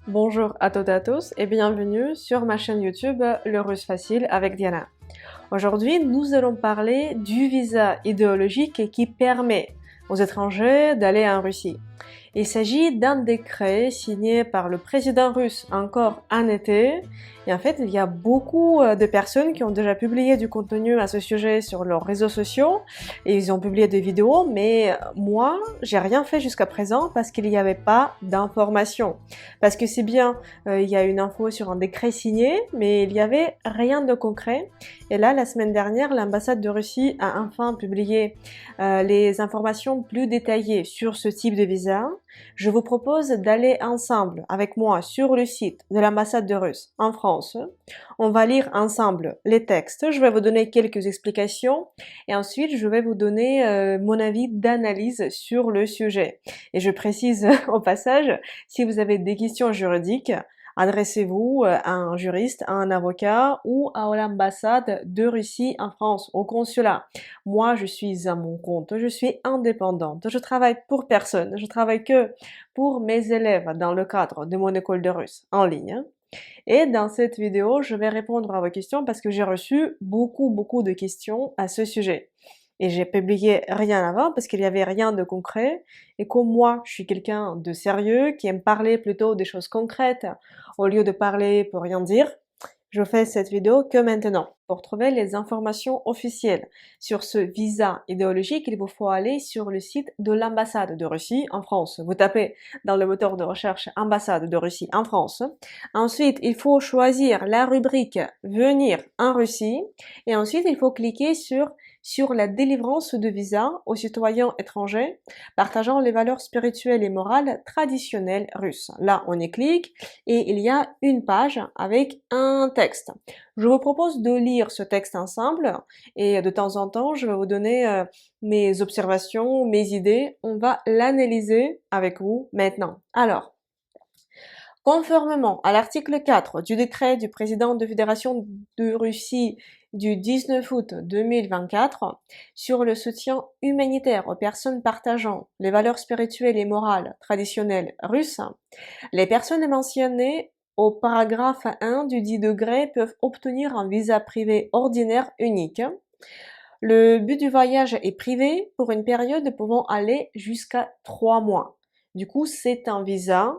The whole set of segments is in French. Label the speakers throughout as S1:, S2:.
S1: Bonjour à toutes et à tous et bienvenue sur ma chaîne YouTube Le Russe Facile avec Diana. Aujourd'hui, nous allons parler du visa idéologique qui permet aux étrangers d'aller en Russie. Il s'agit d'un décret signé par le président russe encore en été. Et en fait, il y a beaucoup de personnes qui ont déjà publié du contenu à ce sujet sur leurs réseaux sociaux et ils ont publié des vidéos, mais moi, j'ai rien fait jusqu'à présent parce qu'il n'y avait pas d'informations. Parce que c'est bien, il y a une info sur un décret signé, mais il n'y avait rien de concret. Et là, la semaine dernière, l'ambassade de Russie a enfin publié les informations plus détaillées sur ce type de visa. Je vous propose d'aller ensemble avec moi sur le site de l'ambassade de Russie en France. On va lire ensemble les textes, je vais vous donner quelques explications et ensuite je vais vous donner mon avis d'analyse sur le sujet. Et je précise au passage, si vous avez des questions juridiques, adressez-vous à un juriste, à un avocat ou à l'ambassade de Russie en France, au consulat. Moi, je suis à mon compte, je suis indépendante, je travaille pour personne, je travaille que pour mes élèves dans le cadre de mon école de russe en ligne. Et dans cette vidéo, je vais répondre à vos questions parce que j'ai reçu beaucoup de questions à ce sujet. Et j'ai publié rien avant parce qu'il n'y avait rien de concret. Et comme moi, je suis quelqu'un de sérieux, qui aime parler plutôt des choses concrètes, au lieu de parler pour rien dire, je fais cette vidéo que maintenant. Pour trouver les informations officielles sur ce visa idéologique, il vous faut aller sur le site de l'ambassade de Russie en France. Vous tapez dans le moteur de recherche ambassade de Russie en France. Ensuite, il faut choisir la rubrique venir en Russie et ensuite il faut cliquer sur la délivrance de visa aux citoyens étrangers partageant les valeurs spirituelles et morales traditionnelles russes. Là, on y clique et il y a une page avec un texte. Je vous propose de lire ce texte ensemble et de temps en temps, je vais vous donner mes observations, mes idées. On va l'analyser avec vous maintenant. Alors, conformément à l'article 4 du décret du président de Fédération de Russie du 19 août 2024 sur le soutien humanitaire aux personnes partageant les valeurs spirituelles et morales traditionnelles russes, les personnes mentionnées au paragraphe 1 du 10 degré peuvent obtenir un visa privé ordinaire unique. Le but du voyage est privé pour une période pouvant aller jusqu'à 3 mois. Du coup, c'est un visa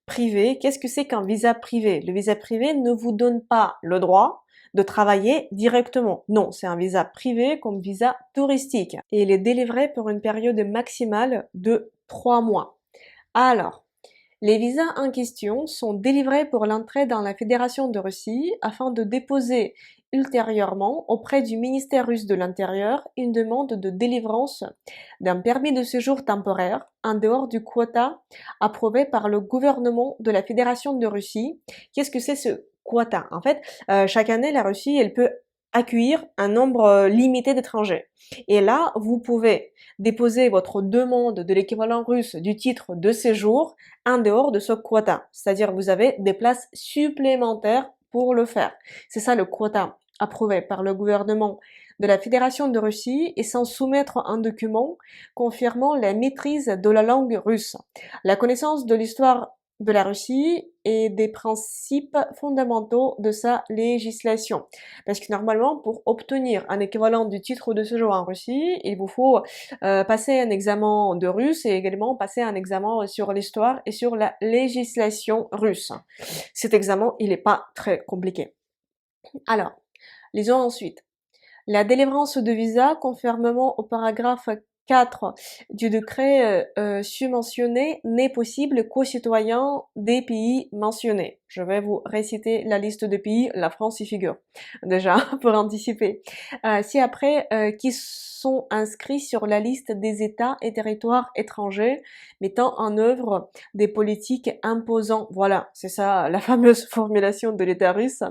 S1: privé. Qu'est-ce que c'est qu'un visa privé? Le visa privé ne vous donne pas le droit de travailler directement. Non, c'est un visa privé comme visa touristique. Et il est délivré pour une période maximale de 3 mois. Alors, les visas en question sont délivrés pour l'entrée dans la Fédération de Russie afin de déposer ultérieurement auprès du ministère russe de l'Intérieur une demande de délivrance d'un permis de séjour temporaire en dehors du quota approuvé par le gouvernement de la Fédération de Russie. Qu'est-ce que c'est ce quota? En fait, chaque année, la Russie, elle peut accueillir un nombre limité d'étrangers. Et là, vous pouvez déposer votre demande de l'équivalent russe du titre de séjour en dehors de ce quota. C'est-à-dire vous avez des places supplémentaires pour le faire. C'est ça le quota approuvé par le gouvernement de la Fédération de Russie et sans soumettre un document confirmant la maîtrise de la langue russe, la connaissance de l'histoire de la Russie et des principes fondamentaux de sa législation. Parce que normalement, pour obtenir un équivalent du titre de séjour en Russie, il vous faut passer un examen de russe et également passer un examen sur l'histoire et sur la législation russe. Cet examen, il n'est pas très compliqué. Alors, lisons ensuite. La délivrance de visa, conformément au paragraphe 4 du décret submentionné, n'est possible qu'aux citoyens des pays mentionnés. Je vais vous réciter la liste de pays, la France y figure, déjà, pour anticiper. Ci-après, qui sont inscrits sur la liste des États et territoires étrangers mettant en œuvre des politiques imposant. Voilà, c'est ça la fameuse formulation de l'État russe.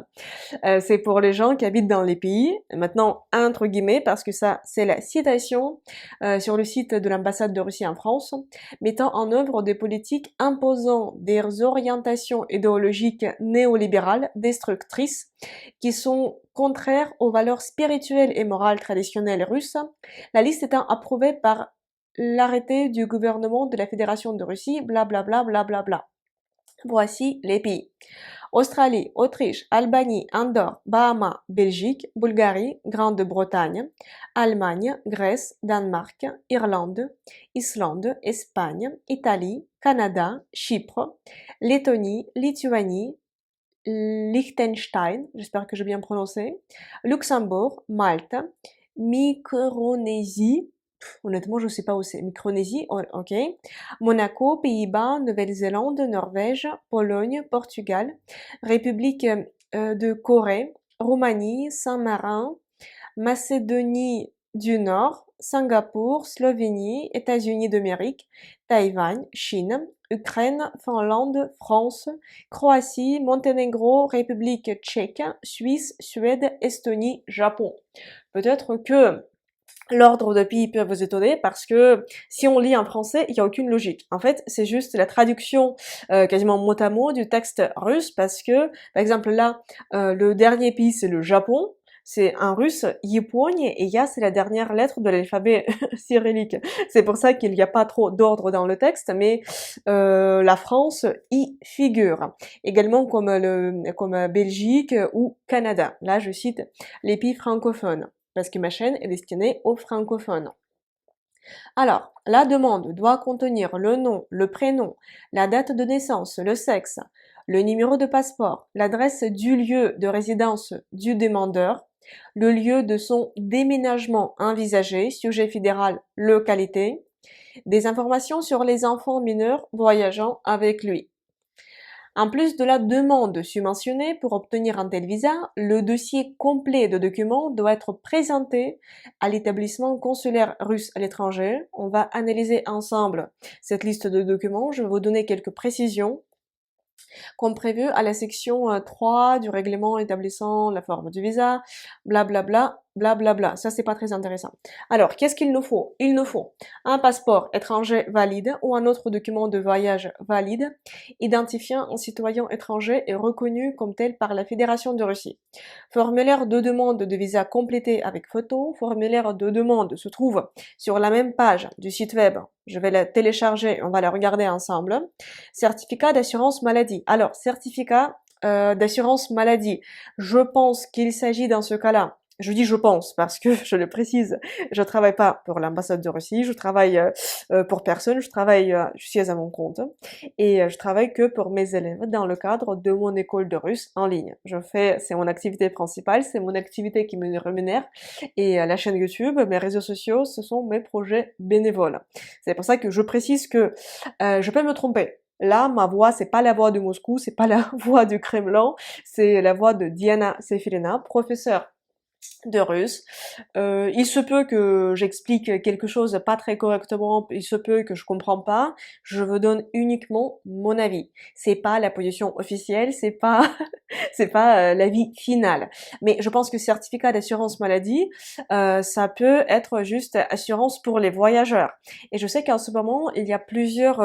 S1: C'est pour les gens qui habitent dans les pays. Maintenant, entre guillemets, parce que ça, c'est la citation sur le site de l'ambassade de Russie en France, mettant en œuvre des politiques imposant des orientations idéologiques néolibérales destructrices qui sont contraires aux valeurs spirituelles et morales traditionnelles russes, la liste étant approuvée par l'arrêté du gouvernement de la Fédération de Russie, blablabla, blablabla. Voici les pays. Australie, Autriche, Albanie, Andorre, Bahamas, Belgique, Bulgarie, Grande-Bretagne, Allemagne, Grèce, Danemark, Irlande, Islande, Espagne, Italie, Canada, Chypre, Lettonie, Lituanie, Liechtenstein, j'espère que j'ai bien prononcé, Luxembourg, Malte, Micronésie, honnêtement je sais pas où c'est, Micronésie, ok, Monaco, Pays-Bas, Nouvelle-Zélande, Norvège, Pologne, Portugal, République de Corée, Roumanie, Saint-Marin, Macédonie du Nord, Singapour, Slovénie, États-Unis d'Amérique, Taïwan, Chine, Ukraine, Finlande, France, Croatie, Monténégro, République tchèque, Suisse, Suède, Estonie, Japon. Peut-être que l'ordre de pays peut vous étonner parce que si on lit en français, il n'y a aucune logique. En fait, c'est juste la traduction quasiment mot à mot du texte russe parce que, par exemple là, le dernier pays c'est le Japon. C'est un russe, Yapogne, et Ya c'est la dernière lettre de l'alphabet cyrillique. C'est pour ça qu'il n'y a pas trop d'ordre dans le texte, mais la France y figure. Également comme Belgique ou Canada. Là, je cite les pays francophones parce que ma chaîne est destinée aux francophones. Alors, la demande doit contenir le nom, le prénom, la date de naissance, le sexe, le numéro de passeport, l'adresse du lieu de résidence du demandeur, le lieu de son déménagement envisagé, sujet fédéral, localité, des informations sur les enfants mineurs voyageant avec lui. En plus de la demande subventionnée pour obtenir un tel visa, le dossier complet de documents doit être présenté à l'établissement consulaire russe à l'étranger. On va analyser ensemble cette liste de documents. Je vais vous donner quelques précisions comme prévu à la section 3 du règlement établissant la forme du visa, blablabla, blablabla. Ça, c'est pas très intéressant. Alors, qu'est-ce qu'il nous faut? Il nous faut un passeport étranger valide ou un autre document de voyage valide, identifiant un citoyen étranger et reconnu comme tel par la Fédération de Russie. Formulaire de demande de visa complété avec photo. Formulaire de demande se trouve sur la même page du site web. Je vais la télécharger, on va la regarder ensemble. Certificat d'assurance maladie. Alors, certificat d'assurance maladie. Je pense qu'il s'agit dans ce cas-là. Je dis je pense parce que je le précise, je travaille pas pour l'ambassade de Russie, je travaille pour personne, je suis à mon compte et je travaille que pour mes élèves dans le cadre de mon école de russe en ligne. C'est mon activité principale, c'est mon activité qui me rémunère et la chaîne YouTube, mes réseaux sociaux, ce sont mes projets bénévoles. C'est pour ça que je précise que je peux me tromper. Là, ma voix, c'est pas la voix de Moscou, c'est pas la voix du Kremlin, c'est la voix de Diana Sefilina, professeure de russe. Il se peut que j'explique quelque chose pas très correctement, il se peut que je comprends pas, je vous donne uniquement mon avis. C'est pas la position officielle, c'est pas c'est pas l'avis final. Mais je pense que certificat d'assurance maladie, ça peut être juste assurance pour les voyageurs. Et je sais qu'en ce moment, il y a plusieurs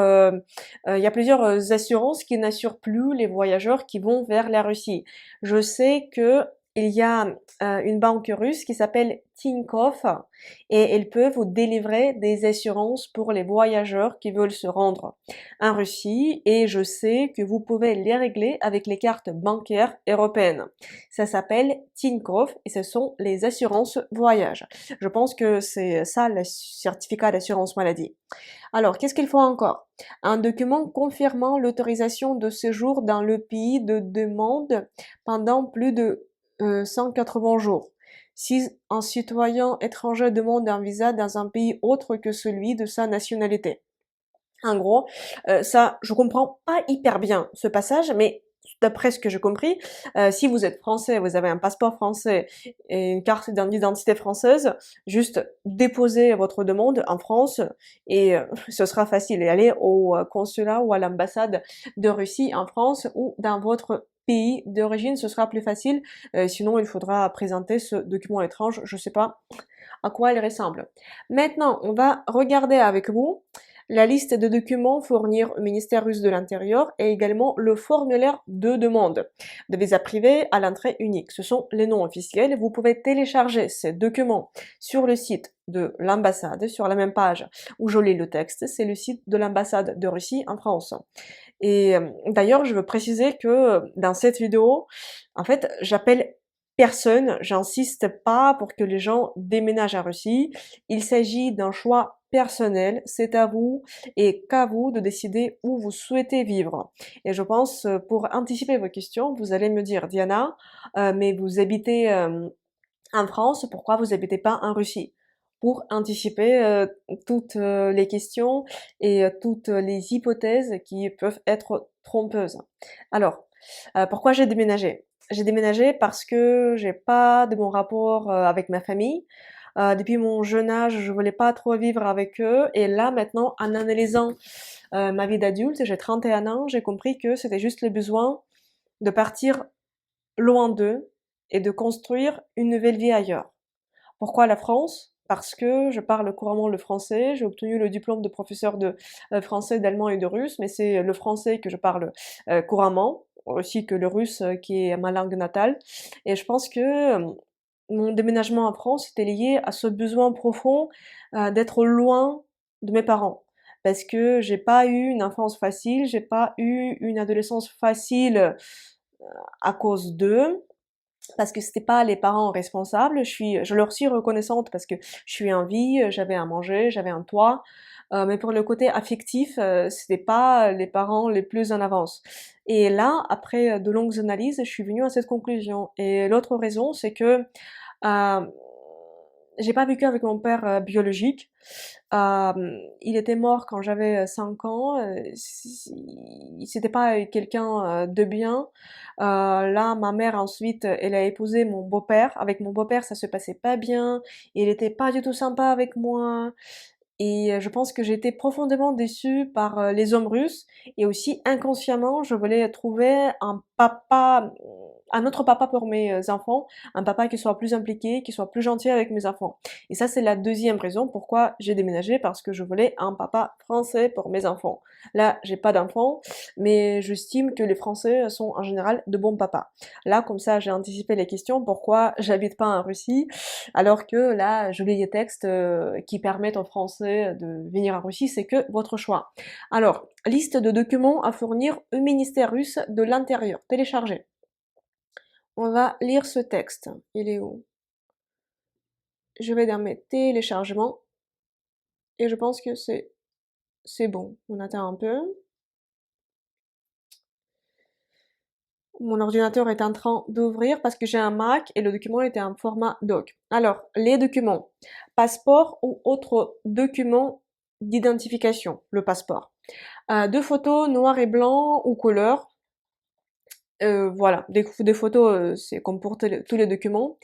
S1: assurances qui n'assurent plus les voyageurs qui vont vers la Russie. Je sais que il y a une banque russe qui s'appelle Tinkoff et elle peut vous délivrer des assurances pour les voyageurs qui veulent se rendre en Russie et je sais que vous pouvez les régler avec les cartes bancaires européennes. Ça s'appelle Tinkoff et ce sont les assurances voyage. Je pense que c'est ça le certificat d'assurance maladie. Alors, qu'est-ce qu'il faut encore? Un document confirmant l'autorisation de séjour dans le pays de demande pendant plus de 180 jours. Si un citoyen étranger demande un visa dans un pays autre que celui de sa nationalité. En gros, ça, je comprends pas hyper bien ce passage, mais d'après ce que j'ai compris, si vous êtes français, vous avez un passeport français et une carte d'identité française, juste déposez votre demande en France et ce sera facile. Et allez au consulat ou à l'ambassade de Russie en France ou dans votre pays d'origine, ce sera plus facile. Sinon, il faudra présenter ce document étrange. Je sais pas à quoi il ressemble. Maintenant, on va regarder avec vous la liste de documents fournir au ministère russe de l'Intérieur et également le formulaire de demande de visa privé à l'entrée unique. Ce sont les noms officiels. Vous pouvez télécharger ces documents sur le site de l'ambassade, sur la même page où je lis le texte. C'est le site de l'ambassade de Russie en France. Et d'ailleurs, je veux préciser que dans cette vidéo, en fait, j'appelle personne, j'insiste pas pour que les gens déménagent en Russie. Il s'agit d'un choix personnel, c'est à vous et qu'à vous de décider où vous souhaitez vivre. Et je pense, pour anticiper vos questions, vous allez me dire, Diana, mais vous habitez en France, pourquoi vous habitez pas en Russie? Pour anticiper toutes les questions et toutes les hypothèses qui peuvent être trompeuses. Alors, pourquoi j'ai déménagé? J'ai déménagé parce que j'ai pas de bon rapport avec ma famille. Depuis mon jeune âge, je voulais pas trop vivre avec eux. Et là, maintenant, en analysant ma vie d'adulte, j'ai 31 ans, j'ai compris que c'était juste le besoin de partir loin d'eux et de construire une nouvelle vie ailleurs. Pourquoi la France? Parce que je parle couramment le français, j'ai obtenu le diplôme de professeur de français, d'allemand et de russe, mais c'est le français que je parle couramment, aussi que le russe qui est ma langue natale. Et je pense que mon déménagement en France était lié à ce besoin profond d'être loin de mes parents. Parce que j'ai pas eu une enfance facile, j'ai pas eu une adolescence facile à cause d'eux, parce que c'était pas les parents responsables. Je leur suis reconnaissante parce que je suis en vie, j'avais à manger, j'avais un toit. Mais pour le côté affectif, c'était pas les parents les plus en avance. Et là, après de longues analyses, je suis venue à cette conclusion. Et l'autre raison, c'est que euh, j'ai pas vécu avec mon père biologique. Il était mort quand j'avais 5 ans. C'était pas quelqu'un de bien. Là, ma mère ensuite, elle a épousé mon beau-père. Avec mon beau-père, ça se passait pas bien. Il était pas du tout sympa avec moi. Et je pense que j'étais profondément déçue par les hommes russes. Et aussi inconsciemment, je voulais trouver un autre papa pour mes enfants, un papa qui soit plus impliqué, qui soit plus gentil avec mes enfants. Et ça, c'est la deuxième raison pourquoi j'ai déménagé, parce que je voulais un papa français pour mes enfants. Là, j'ai pas d'enfants, mais j'estime que les Français sont en général de bons papas. Là, comme ça, j'ai anticipé les questions, pourquoi j'habite pas en Russie, alors que là, je lis des textes qui permettent aux Français de venir en Russie, c'est que votre choix. Alors, liste de documents à fournir au ministère russe de l'Intérieur. Télécharger. On va lire ce texte. Il est où? Je vais dans mes téléchargements et je pense que c'est bon. On attend un peu. Mon ordinateur est en train d'ouvrir parce que j'ai un Mac et le document était en format doc. Alors, les documents. Passeport ou autre document d'identification. Le passeport. 2 photos noir et blanc ou couleur. Voilà, des photos, c'est comme pour tous les documents.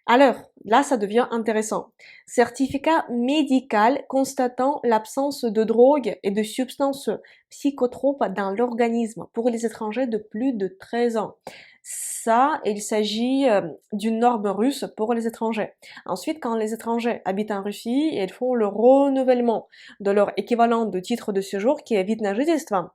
S1: Alors, là, ça devient intéressant. Certificat médical constatant l'absence de drogue et de substances psychotropes dans l'organisme pour les étrangers de plus de 13 ans. Ça, il s'agit d'une norme russe pour les étrangers. Ensuite, quand les étrangers habitent en Russie, ils font le renouvellement de leur équivalent de titre de séjour qui est vite жительства.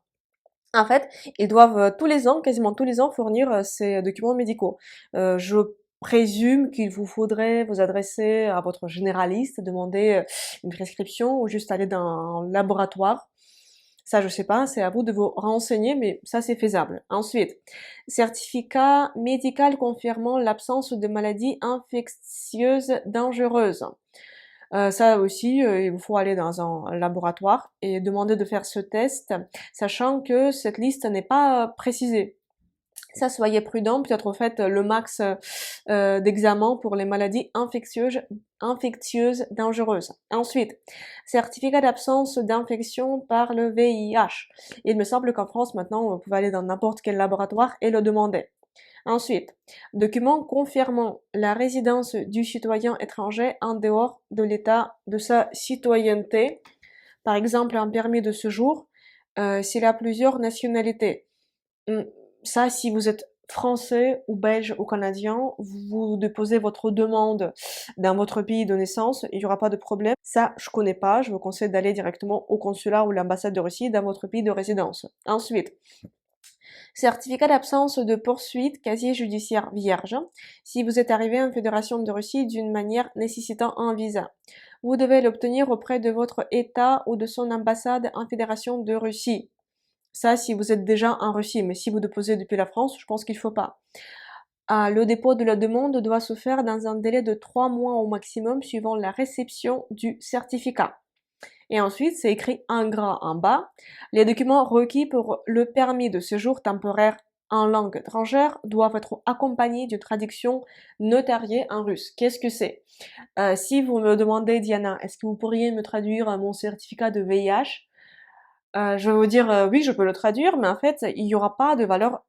S1: En fait, ils doivent tous les ans, quasiment tous les ans, fournir ces documents médicaux. Je présume qu'il vous faudrait vous adresser à votre généraliste, demander une prescription ou juste aller dans un laboratoire. Ça, je sais pas, c'est à vous de vous renseigner, mais ça, c'est faisable. Ensuite, certificat médical confirmant l'absence de maladies infectieuses dangereuses. Ça aussi, il vous faut aller dans un laboratoire et demander de faire ce test, sachant que cette liste n'est pas précisée. Ça, soyez prudent, peut-être faites le max d'examens pour les maladies infectieuses dangereuses. Ensuite, certificat d'absence d'infection par le VIH. Il me semble qu'en France, maintenant, vous pouvez aller dans n'importe quel laboratoire et le demander. Ensuite, document confirmant la résidence du citoyen étranger en dehors de l'état de sa citoyenneté, par exemple un permis de séjour, s'il a plusieurs nationalités. Hum, Ça, si vous êtes français ou belge ou canadien, vous déposez votre demande dans votre pays de naissance, il n'y aura pas de problème. Ça, je connais pas, je vous conseille d'aller directement au consulat ou l'ambassade de Russie dans votre pays de résidence. Ensuite, certificat d'absence de poursuite, casier judiciaire vierge, si vous êtes arrivé en Fédération de Russie d'une manière nécessitant un visa. Vous devez l'obtenir auprès de votre État ou de son ambassade en Fédération de Russie. Ça, si vous êtes déjà en Russie, mais si vous déposez depuis la France, je pense qu'il faut pas. Le dépôt de la demande doit se faire dans un délai de 3 mois au maximum suivant la réception du certificat. Et ensuite, c'est écrit en gras en bas, les documents requis pour le permis de séjour temporaire en langue étrangère doivent être accompagnés d'une traduction notariée en russe. Qu'est-ce que c'est? Si vous me demandez, Diana, est-ce que vous pourriez me traduire mon certificat de VIH? Je vais vous dire, oui, je peux le traduire, mais en fait, il n'y aura pas de valeur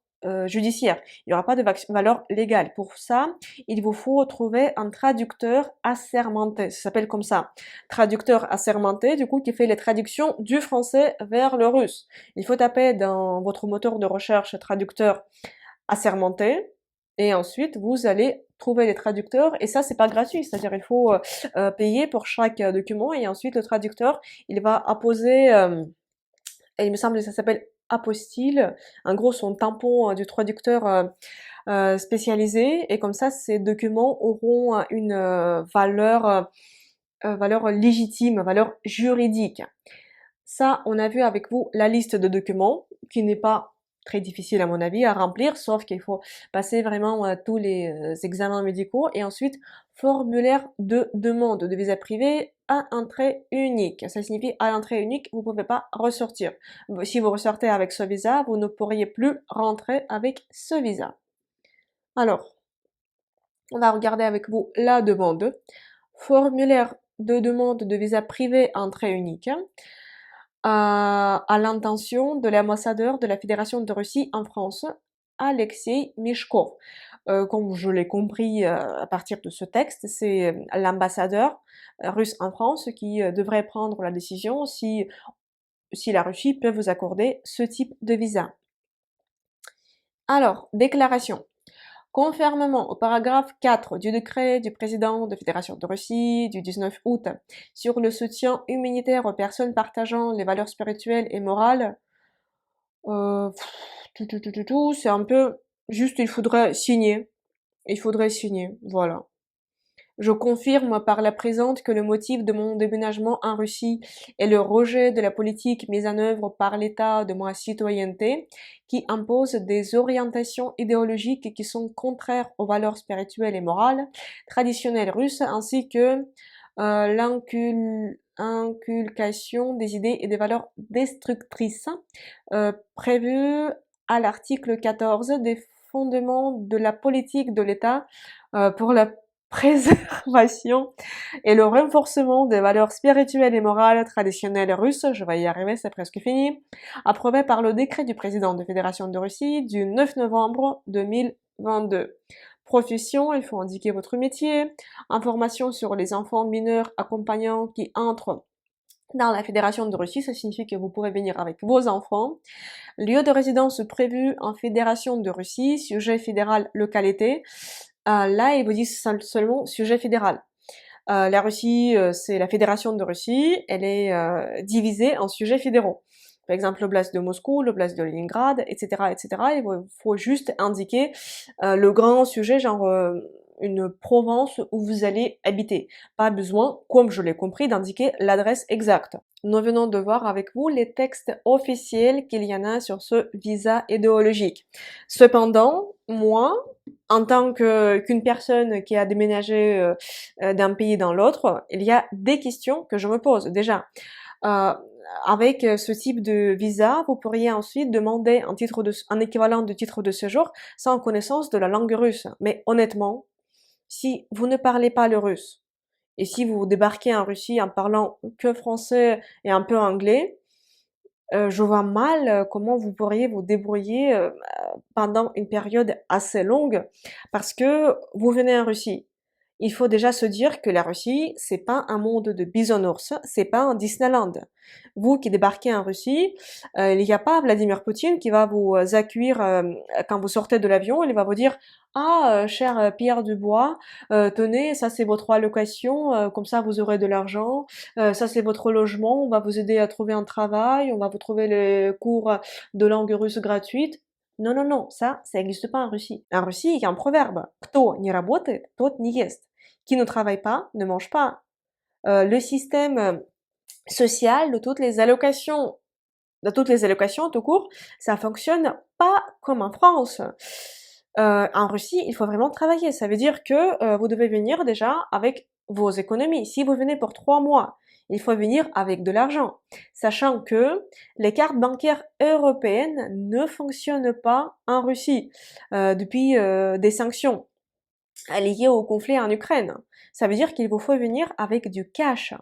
S1: judiciaire, il n'y aura pas de valeur légale. Pour ça, il vous faut trouver un traducteur assermenté, ça s'appelle comme ça. Traducteur assermenté, du coup, qui fait les traductions du français vers le russe. Il faut taper dans votre moteur de recherche traducteur assermenté, et ensuite, vous allez trouver les traducteurs, et ça, c'est pas gratuit, c'est-à-dire il faut payer pour chaque document, et ensuite, le traducteur, il va apposer... et il me semble que ça s'appelle apostille, en gros son tampon du traducteur spécialisé, et comme ça ces documents auront une valeur légitime, valeur juridique. Ça, on a vu avec vous la liste de documents, qui n'est pas très difficile à mon avis à remplir, sauf qu'il faut passer vraiment tous les examens médicaux, et ensuite formulaire de demande de visa privé à entrée unique. Ça signifie à entrée unique, vous ne pouvez pas ressortir. Si vous ressortez avec ce visa, vous ne pourriez plus rentrer avec ce visa. Alors, on va regarder avec vous la demande. Formulaire de demande de visa privé à entrée unique. À l'intention de l'ambassadeur de la Fédération de Russie en France, Alexei Mishkov. Comme je l'ai compris à partir de ce texte, c'est l'ambassadeur russe en France qui devrait prendre la décision si la Russie peut vous accorder ce type de visa. Alors, déclaration. Conformément au paragraphe 4 du décret du président de Fédération de Russie du 19 août sur le soutien humanitaire aux personnes partageant les valeurs spirituelles et morales, c'est un peu juste, il faudrait signer. Il faudrait signer, voilà. Je confirme par la présente que le motif de mon déménagement en Russie est le rejet de la politique mise en œuvre par l'État de ma citoyenneté, qui impose des orientations idéologiques qui sont contraires aux valeurs spirituelles et morales traditionnelles russes, ainsi que l'inculcation des idées et des valeurs destructrices prévues à l'article 14 des fondements de la politique de l'État pour la préservation et le renforcement des valeurs spirituelles et morales traditionnelles russes, je vais y arriver, c'est presque fini, approuvé par le décret du président de Fédération de Russie du 9 novembre 2022. Profession, il faut indiquer votre métier. Information sur les enfants mineurs accompagnants qui entrent dans la Fédération de Russie, ça signifie que vous pourrez venir avec vos enfants. Lieu de résidence prévu en Fédération de Russie, sujet fédéral, localité. Là, ils vous disent seulement sujet fédéral. La Russie, c'est la Fédération de Russie, elle est divisée en sujets fédéraux. Par exemple, l'oblast de Moscou, l'oblast de Leningrad, etc., etc. Il faut juste indiquer le grand sujet, genre une province où vous allez habiter. Pas besoin, comme je l'ai compris, d'indiquer l'adresse exacte. Nous venons de voir avec vous les textes officiels qu'il y en a sur ce visa idéologique. Cependant, moi, en tant qu'une personne qui a déménagé d'un pays dans l'autre, il y a des questions que je me pose. Déjà, avec ce type de visa, vous pourriez ensuite demander un équivalent de titre de séjour sans connaissance de la langue russe. Mais honnêtement, si vous ne parlez pas le russe, et si vous débarquez en Russie en parlant que français et un peu anglais, je vois mal comment vous pourriez vous débrouiller pendant une période assez longue, parce que vous venez en Russie. Il faut déjà se dire que la Russie, c'est pas un monde de bisounours, c'est pas un Disneyland. Vous qui débarquez en Russie, il n'y a pas Vladimir Poutine qui va vous accueillir quand vous sortez de l'avion, il va vous dire ah cher Pierre Dubois, tenez, ça c'est votre allocation, comme ça vous aurez de l'argent, ça c'est votre logement, on va vous aider à trouver un travail, on va vous trouver les cours de langue russe gratuite. Non, non, non, ça n'existe pas en Russie. En Russie, il y a un proverbe. Кто не работает, тот не ест. Qui ne travaille pas, ne mange pas. Le système social de toutes les allocations de toutes les allocations tout court, ça fonctionne pas comme en France. En Russie, il faut vraiment travailler. Ça veut dire que vous devez venir déjà avec vos économies. Si vous venez pour 3 mois, il faut venir avec de l'argent, sachant que les cartes bancaires européennes ne fonctionnent pas en Russie depuis des sanctions liées au conflit en Ukraine. Ça veut dire qu'il vous faut venir avec du cash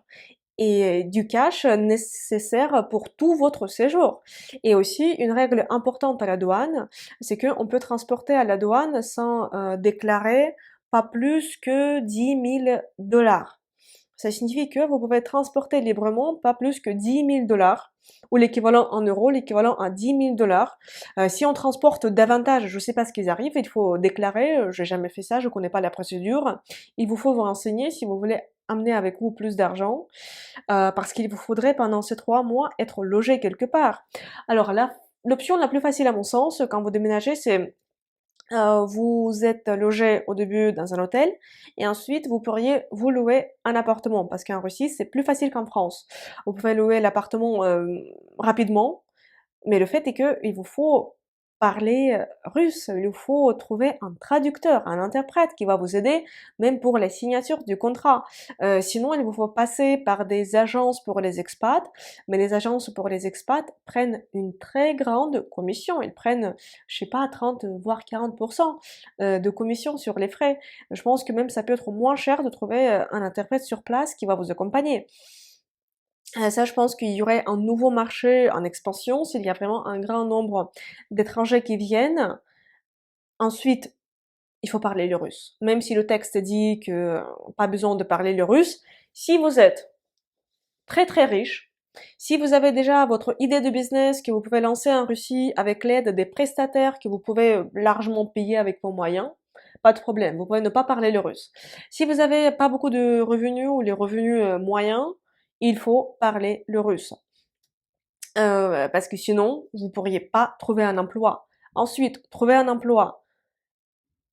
S1: et du cash nécessaire pour tout votre séjour. Et aussi, une règle importante à la douane, c'est qu'on peut transporter à la douane sans déclarer pas plus que 10 000 $. Ça signifie que vous pouvez transporter librement pas plus que 10 000 $, ou l'équivalent en euros, l'équivalent à 10 000 $. Si on transporte davantage, je sais pas ce qu'ils arrivent, il faut déclarer, j'ai jamais fait ça, je connais pas la procédure. Il vous faut vous renseigner si vous voulez amener avec vous plus d'argent, parce qu'il vous faudrait pendant ces 3 mois être logé quelque part. Alors là, l'option la plus facile à mon sens, quand vous déménagez, c'est vous êtes logé au début dans un hôtel et ensuite vous pourriez vous louer un appartement parce qu'en Russie c'est plus facile qu'en France. Vous pouvez louer l'appartement rapidement, mais le fait est que il vous faut parler russe, il vous faut trouver un traducteur, un interprète qui va vous aider, même pour les signatures du contrat. Sinon, il vous faut passer par des agences pour les expats, mais les agences pour les expats prennent une très grande commission. Ils prennent, je sais pas, 30 voire 40% de commission sur les frais. Je pense que même ça peut être moins cher de trouver un interprète sur place qui va vous accompagner. Ça, je pense qu'il y aurait un nouveau marché en expansion s'il y a vraiment un grand nombre d'étrangers qui viennent. Ensuite, il faut parler le russe. Même si le texte dit que pas besoin de parler le russe, si vous êtes très très riche, si vous avez déjà votre idée de business que vous pouvez lancer en Russie avec l'aide des prestataires que vous pouvez largement payer avec vos moyens, pas de problème, vous pouvez ne pas parler le russe. Si vous avez pas beaucoup de revenus ou les revenus moyens, il faut parler le russe. Parce que sinon, vous pourriez pas trouver un emploi. Ensuite, trouver un emploi.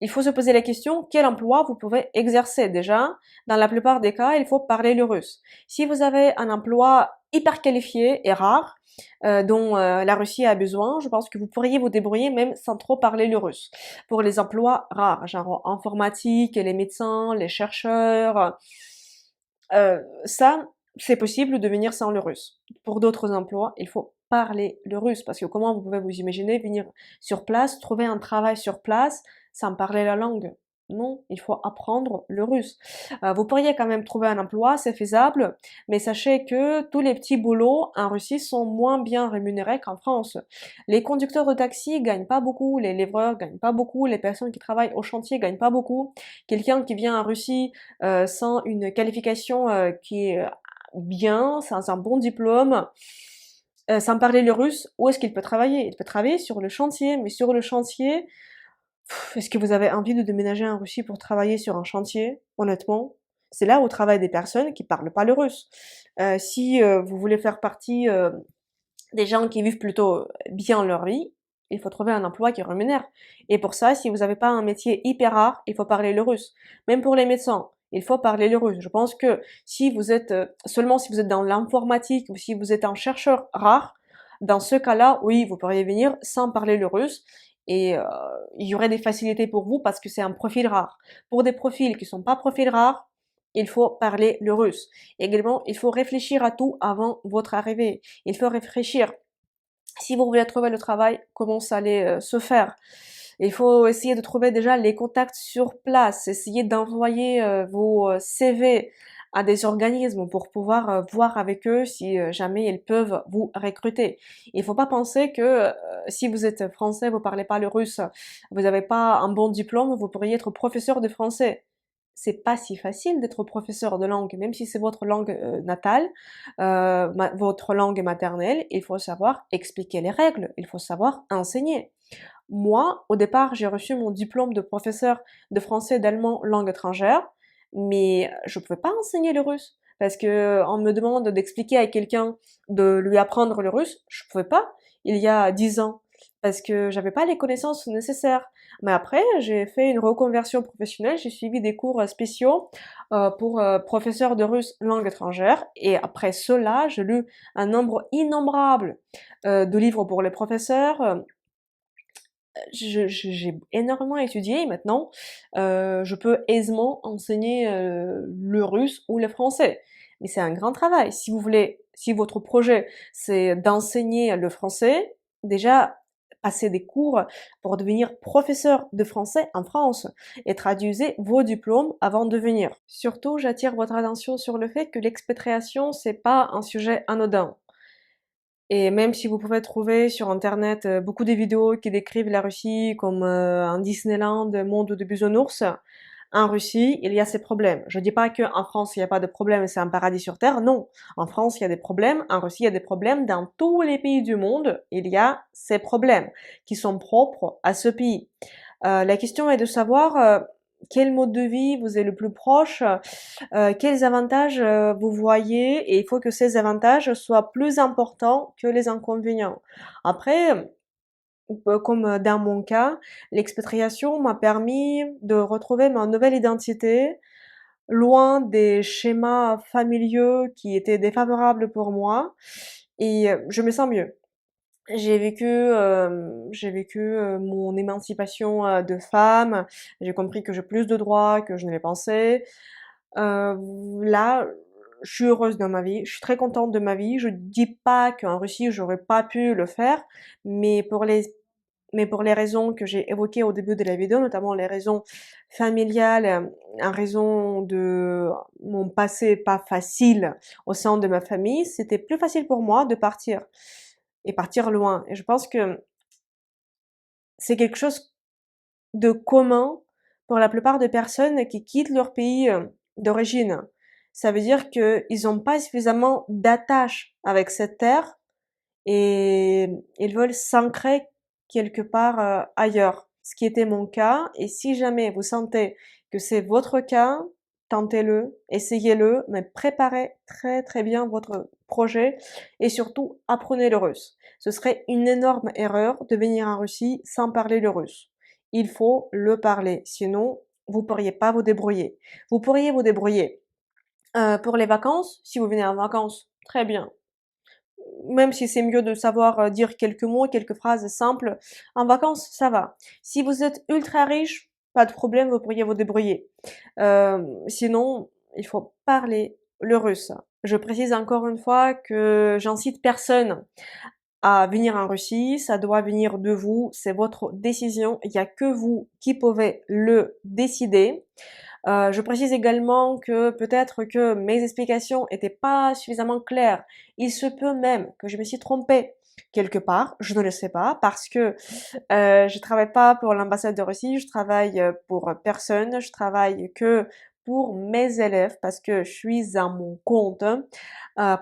S1: Il faut se poser la question, quel emploi vous pouvez exercer déjà? Dans la plupart des cas, il faut parler le russe. Si vous avez un emploi hyper qualifié et rare, dont la Russie a besoin, je pense que vous pourriez vous débrouiller même sans trop parler le russe. Pour les emplois rares, genre informatique, les médecins, les chercheurs, ça, c'est possible de venir sans le russe. Pour d'autres emplois, il faut parler le russe, parce que comment vous pouvez vous imaginer venir sur place, trouver un travail sur place, sans parler la langue? Non, il faut apprendre le russe. Vous pourriez quand même trouver un emploi, c'est faisable, mais sachez que tous les petits boulots en Russie sont moins bien rémunérés qu'en France. Les conducteurs de taxi gagnent pas beaucoup, les livreurs gagnent pas beaucoup, les personnes qui travaillent au chantier gagnent pas beaucoup. Quelqu'un qui vient en Russie sans une qualification qui est bien, sans un bon diplôme, sans parler le russe, où est-ce qu'il peut travailler? Il peut travailler sur le chantier, mais sur le chantier, est-ce que vous avez envie de déménager en Russie pour travailler sur un chantier? Honnêtement, c'est là où travaillent des personnes qui parlent pas le russe. Si vous voulez faire partie des gens qui vivent plutôt bien leur vie, il faut trouver un emploi qui rémunère. Et pour ça, si vous n'avez pas un métier hyper rare, il faut parler le russe. Même pour les médecins, il faut parler le russe. Je pense que si vous êtes, seulement si vous êtes dans l'informatique ou si vous êtes un chercheur rare, dans ce cas-là, oui, vous pourriez venir sans parler le russe et il y aurait des facilités pour vous parce que c'est un profil rare. Pour des profils qui sont pas profils rares, il faut parler le russe. Également, il faut réfléchir à tout avant votre arrivée. Il faut réfléchir. Si vous voulez trouver le travail, comment ça allait se faire? Il faut essayer de trouver déjà les contacts sur place, essayer d'envoyer vos CV à des organismes pour pouvoir voir avec eux si jamais ils peuvent vous recruter. Il faut pas penser que si vous êtes français, vous parlez pas le russe, vous n'avez pas un bon diplôme, vous pourriez être professeur de français. C'est pas si facile d'être professeur de langue, même si c'est votre langue natale, votre langue maternelle, il faut savoir expliquer les règles, il faut savoir enseigner. Moi, au départ, j'ai reçu mon diplôme de professeur de français et d'allemand langue étrangère, mais je pouvais pas enseigner le russe parce que on me demande d'expliquer à quelqu'un de lui apprendre le russe, je pouvais pas il y a 10 ans parce que j'avais pas les connaissances nécessaires. Mais après, j'ai fait une reconversion professionnelle, j'ai suivi des cours spéciaux pour professeurs de russe langue étrangère. Et après cela, j'ai lu un nombre innombrable de livres pour les professeurs. J'ai énormément étudié et maintenant, je peux aisément enseigner le russe ou le français. Mais c'est un grand travail. Si votre projet c'est d'enseigner le français, déjà passez des cours pour devenir professeur de français en France et traduisez vos diplômes avant de venir. Surtout, j'attire votre attention sur le fait que l'expatriation, c'est pas un sujet anodin. Et même si vous pouvez trouver sur internet beaucoup de vidéos qui décrivent la Russie comme un Disneyland, monde de bisounours, en Russie, il y a ces problèmes. Je dis pas qu'en France, il n'y a pas de problème et c'est un paradis sur Terre. Non. En France, il y a des problèmes. En Russie, il y a des problèmes. Dans tous les pays du monde, il y a ces problèmes qui sont propres à ce pays. La question est de savoir quel mode de vie vous est le plus proche, quels avantages vous voyez, et il faut que ces avantages soient plus importants que les inconvénients. Après, comme dans mon cas, l'expatriation m'a permis de retrouver ma nouvelle identité, loin des schémas familiaux qui étaient défavorables pour moi, et je me sens mieux. J'ai vécu mon émancipation de femme. J'ai compris que j'ai plus de droits que je ne les pensais. Là, je suis heureuse dans ma vie. Je suis très contente de ma vie. Je dis pas qu'en Russie j'aurais pas pu le faire, mais pour les raisons que j'ai évoquées au début de la vidéo, notamment les raisons familiales, en raison de mon passé pas facile au sein de ma famille, c'était plus facile pour moi de partir et partir loin. Et je pense que c'est quelque chose de commun pour la plupart des personnes qui quittent leur pays d'origine. Ça veut dire qu'ils n'ont pas suffisamment d'attache avec cette terre et ils veulent s'ancrer quelque part ailleurs. Ce qui était mon cas, et si jamais vous sentez que c'est votre cas, tentez-le, essayez-le, mais préparez très très bien votre projet et surtout apprenez le russe. Ce serait une énorme erreur de venir en Russie sans parler le russe. Il faut le parler, sinon vous pourriez pas vous débrouiller. Vous pourriez vous débrouiller pour les vacances, si vous venez en vacances, très bien. Même si c'est mieux de savoir dire quelques mots, quelques phrases simples, en vacances, ça va. Si vous êtes ultra riche, pas de problème, vous pourriez vous débrouiller. Sinon, il faut parler le russe. Je précise encore une fois que j'incite personne à venir en Russie, ça doit venir de vous, c'est votre décision, il n'y a que vous qui pouvez le décider. Je précise également que peut-être que mes explications étaient pas suffisamment claires. Il se peut même que je me suis trompée quelque part, je ne le sais pas, parce que je travaille pas pour l'ambassade de Russie, je travaille pour personne, je travaille que pour mes élèves parce que je suis à mon compte.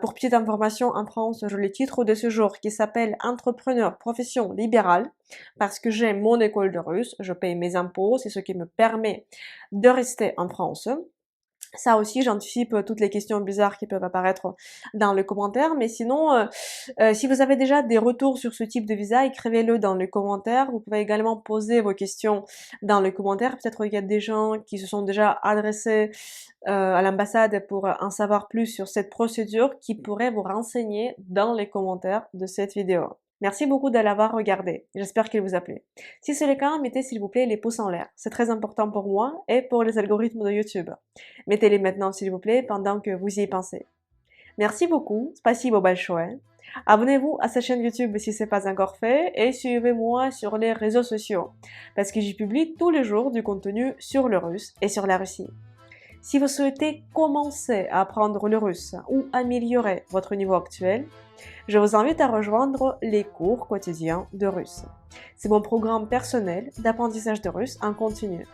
S1: Pour petite information, en France, j'ai le titre de séjour qui s'appelle entrepreneur profession libérale parce que j'ai mon école de russe, je paye mes impôts, c'est ce qui me permet de rester en France. Ça aussi, j'anticipe toutes les questions bizarres qui peuvent apparaître dans les commentaires, mais sinon, si vous avez déjà des retours sur ce type de visa, écrivez-le dans les commentaires. Vous pouvez également poser vos questions dans les commentaires. Peut-être qu'il y a des gens qui se sont déjà adressés à l'ambassade pour en savoir plus sur cette procédure qui pourraient vous renseigner dans les commentaires de cette vidéo. Merci beaucoup de l'avoir regardé. J'espère qu'il vous a plu. Si c'est le cas, mettez s'il vous plaît les pouces en l'air. C'est très important pour moi et pour les algorithmes de YouTube. Mettez-les maintenant s'il vous plaît pendant que vous y pensez. Merci beaucoup. Spasibo большое. Abonnez-vous à cette chaîne YouTube si ce n'est pas encore fait et suivez-moi sur les réseaux sociaux parce que j'y publie tous les jours du contenu sur le russe et sur la Russie. Si vous souhaitez commencer à apprendre le russe ou améliorer votre niveau actuel, je vous invite à rejoindre les cours quotidiens de russe. C'est mon programme personnel d'apprentissage de russe en continu.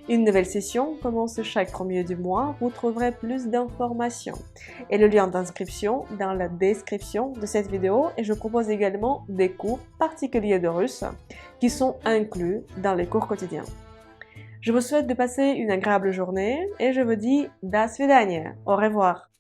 S1: Une nouvelle session commence chaque premier du mois, vous trouverez plus d'informations et le lien d'inscription dans la description de cette vidéo et je propose également des cours particuliers de russe qui sont inclus dans les cours quotidiens. Je vous souhaite de passer une agréable journée et je vous dis до свидания, au revoir.